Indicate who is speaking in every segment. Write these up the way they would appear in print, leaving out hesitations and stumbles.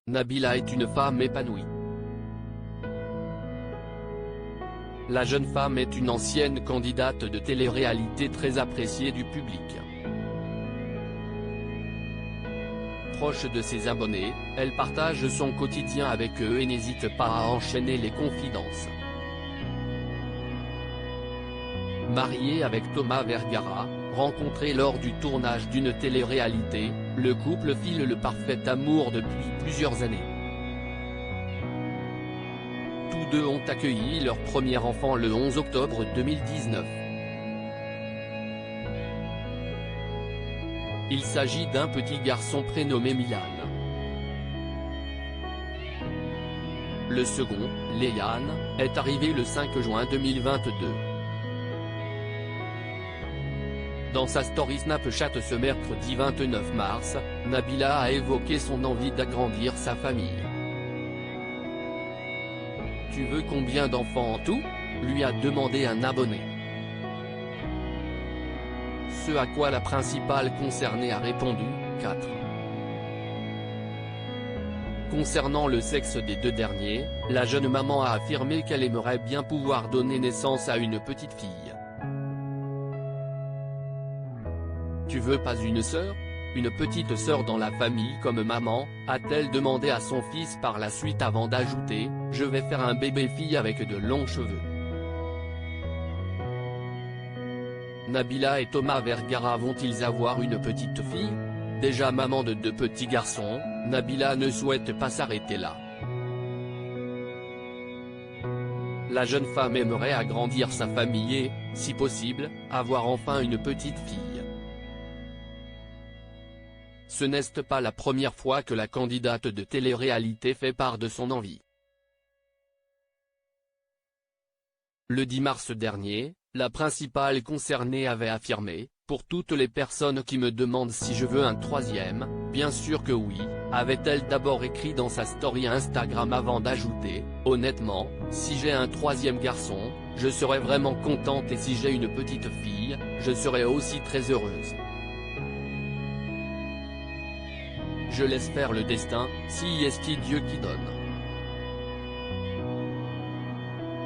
Speaker 1: Nabila est une femme épanouie. La jeune femme est une ancienne candidate de télé-réalité très appréciée du public. Proche de ses abonnés, elle partage son quotidien avec eux et n'hésite pas à enchaîner les confidences. Mariée avec Thomas Vergara, rencontré lors du tournage d'une télé-réalité, le couple file le parfait amour depuis plusieurs années. Tous deux ont accueilli leur premier enfant le 11 octobre 2019. Il s'agit d'un petit garçon prénommé Milan. Le second, Léan, est arrivé le 5 juin 2022. Dans sa story Snapchat ce mercredi 29 mars, Nabila a évoqué son envie d'agrandir sa famille. « Tu veux combien d'enfants en tout ?» lui a demandé un abonné. Ce à quoi la principale concernée a répondu, 4. Concernant le sexe des deux derniers, la jeune maman a affirmé qu'elle aimerait bien pouvoir donner naissance à une petite fille. Tu veux pas une sœur? Une petite sœur dans la famille comme maman, a-t-elle demandé à son fils par la suite avant d'ajouter, je vais faire un bébé fille avec de longs cheveux. Nabila et Thomas Vergara vont-ils avoir une petite fille? Déjà maman de deux petits garçons, Nabila ne souhaite pas s'arrêter là. La jeune femme aimerait agrandir sa famille et, si possible, avoir enfin une petite fille. Ce n'est pas la première fois que la candidate de télé-réalité fait part de son envie. Le 10 mars dernier, la principale concernée avait affirmé, « Pour toutes les personnes qui me demandent si je veux un troisième, bien sûr que oui », avait-elle d'abord écrit dans sa story Instagram avant d'ajouter, « Honnêtement, si j'ai un troisième garçon, je serai vraiment contente et si j'ai une petite fille, je serai aussi très heureuse. Je laisse faire le destin, si est Dieu qui donne. »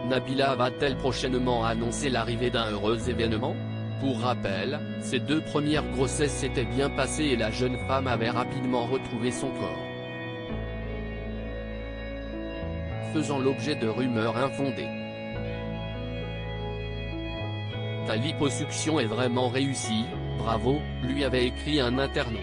Speaker 1: Nabila va-t-elle prochainement annoncer l'arrivée d'un heureux événement? Pour rappel, ses deux premières grossesses s'étaient bien passées et la jeune femme avait rapidement retrouvé son corps, faisant l'objet de rumeurs infondées. Ta liposuction est vraiment réussie, bravo, lui avait écrit un internaute.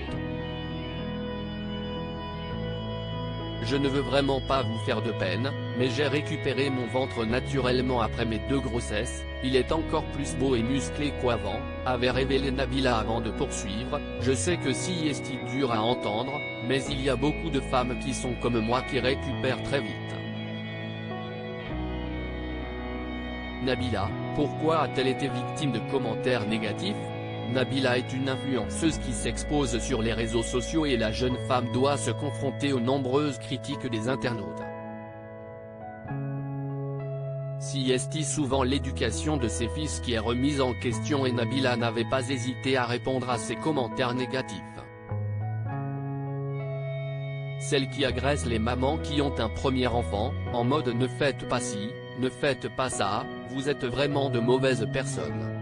Speaker 1: Je ne veux vraiment pas vous faire de peine, mais j'ai récupéré mon ventre naturellement après mes deux grossesses, il est encore plus beau et musclé qu'avant, avait révélé Nabila avant de poursuivre, je sais que si est dur à entendre, mais il y a beaucoup de femmes qui sont comme moi qui récupèrent très vite. Nabila, pourquoi a-t-elle été victime de commentaires négatifs? Nabila est une influenceuse qui s'expose sur les réseaux sociaux et la jeune femme doit se confronter aux nombreuses critiques des internautes. Si est souvent l'éducation de ses fils qui est remise en question et Nabila n'avait pas hésité à répondre à ces commentaires négatifs. Celle qui agresse les mamans qui ont un premier enfant, en mode ne faites pas ci, ne faites pas ça, vous êtes vraiment de mauvaises personnes.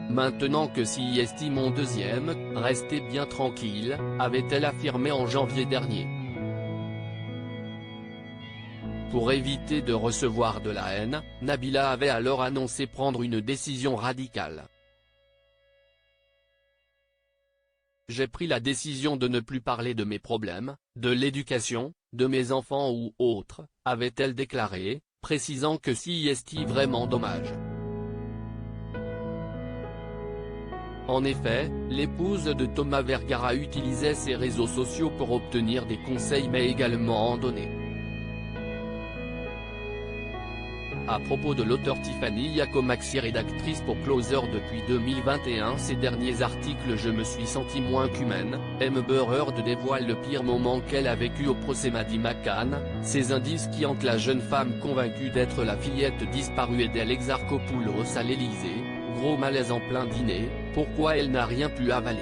Speaker 1: Maintenant que si est mon deuxième, restez bien tranquille, avait-elle affirmé en janvier dernier. Pour éviter de recevoir de la haine, Nabila avait alors annoncé prendre une décision radicale. J'ai pris la décision de ne plus parler de mes problèmes, de l'éducation, de mes enfants ou autres, avait-elle déclaré, précisant que si est vraiment dommage. En effet, l'épouse de Thomas Vergara utilisait ses réseaux sociaux pour obtenir des conseils mais également en donner. À propos de l'auteur Tiffany Yacomaxi, rédactrice pour Closer depuis 2021, ces derniers articles je me suis senti moins qu'humaine, Amber Heard dévoile le pire moment qu'elle a vécu au procès Maddie McCann, ces indices qui hantent la jeune femme convaincue d'être la fillette disparue d'El Exarchopoulos à l'Elysée, gros malaise en plein dîner, pourquoi elle n'a rien pu avaler.